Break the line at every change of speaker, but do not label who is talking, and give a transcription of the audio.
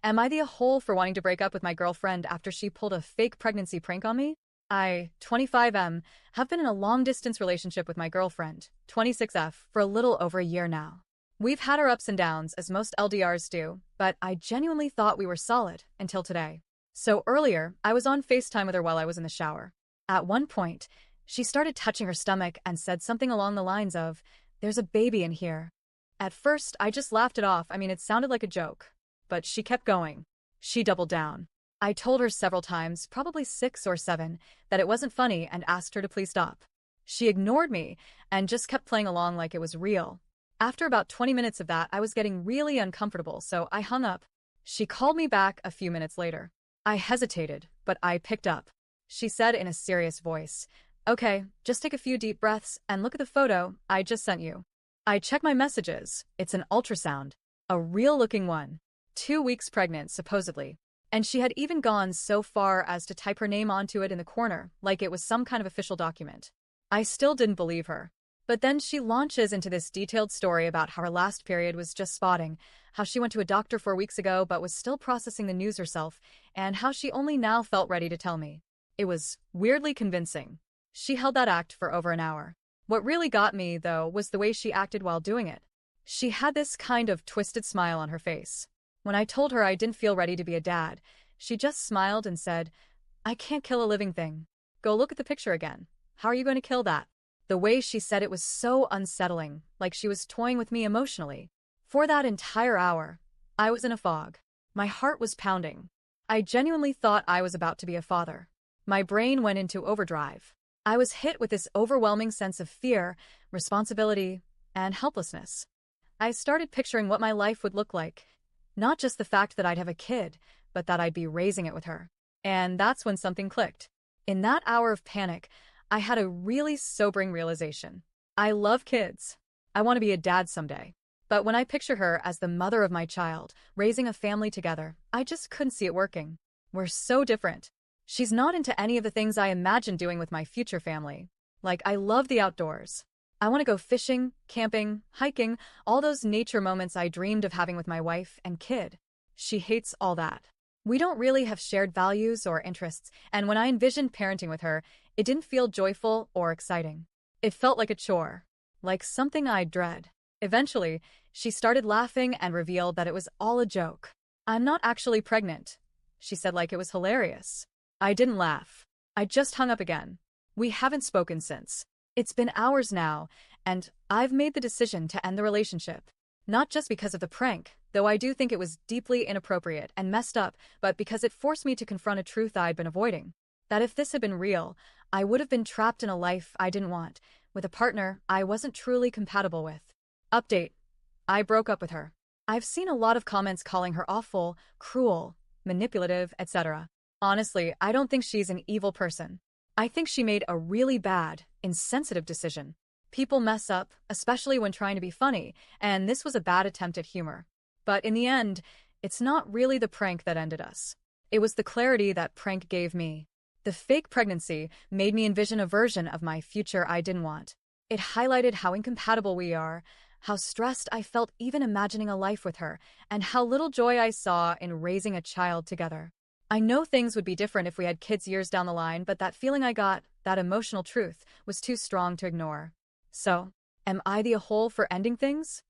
Am I the a-hole for wanting to break up with my girlfriend after she pulled a fake pregnancy prank on me? I, 25M, have been in a long-distance relationship with my girlfriend, 26F, for a little over a year now. We've had our ups and downs, as most LDRs do, but I genuinely thought we were solid until today. So earlier, I was on FaceTime with her while I was in the shower. At one point, she started touching her stomach and said something along the lines of, "There's a baby in here." At first, I just laughed it off. It sounded like a joke. But she kept going. She doubled down. I told her several times, probably 6 or 7, that it wasn't funny and asked her to please stop. She ignored me and just kept playing along like it was real. After about 20 minutes of that, I was getting really uncomfortable, so I hung up. She called me back a few minutes later. I hesitated, but I picked up. She said in a serious voice, "Okay, just take a few deep breaths and look at the photo I just sent you." I checked my messages. It's an ultrasound. A real-looking one. 2 weeks pregnant, supposedly. And she had even gone so far as to type her name onto it in the corner, like it was some kind of official document. I still didn't believe her. But then she launches into this detailed story about how her last period was just spotting, how she went to a doctor 4 weeks ago but was still processing the news herself, and how she only now felt ready to tell me. It was weirdly convincing. She held that act for over an hour. What really got me, though, was the way she acted while doing it. She had this kind of twisted smile on her face. When I told her I didn't feel ready to be a dad, she just smiled and said, "I can't kill a living thing. Go look at the picture again. How are you going to kill that?" The way she said it was so unsettling, like she was toying with me emotionally. For that entire hour, I was in a fog. My heart was pounding. I genuinely thought I was about to be a father. My brain went into overdrive. I was hit with this overwhelming sense of fear, responsibility, and helplessness. I started picturing what my life would look like. Not just the fact that I'd have a kid, but that I'd be raising it with her. And that's when something clicked. In that hour of panic, I had a really sobering realization. I love kids. I want to be a dad someday. But when I picture her as the mother of my child, raising a family together, I just couldn't see it working. We're so different. She's not into any of the things I imagined doing with my future family. Like, I love the outdoors. I want to go fishing, camping, hiking, all those nature moments I dreamed of having with my wife and kid. She hates all that. We don't really have shared values or interests, and when I envisioned parenting with her, it didn't feel joyful or exciting. It felt like a chore, like something I'd dread. Eventually, she started laughing and revealed that it was all a joke. "I'm not actually pregnant," she said like it was hilarious. I didn't laugh. I just hung up again. We haven't spoken since. It's been hours now, and I've made the decision to end the relationship. Not just because of the prank, though I do think it was deeply inappropriate and messed up, but because it forced me to confront a truth I'd been avoiding. That if this had been real, I would have been trapped in a life I didn't want, with a partner I wasn't truly compatible with. Update. I broke up with her. I've seen a lot of comments calling her awful, cruel, manipulative, etc. Honestly, I don't think she's an evil person. I think she made a really bad, insensitive decision. People mess up, especially when trying to be funny, and this was a bad attempt at humor. But in the end, it's not really the prank that ended us. It was the clarity that prank gave me. The fake pregnancy made me envision a version of my future I didn't want. It highlighted how incompatible we are, how stressed I felt even imagining a life with her, and how little joy I saw in raising a child together. I know things would be different if we had kids years down the line, but that feeling I got, that emotional truth, was too strong to ignore. So, am I the a-hole for ending things?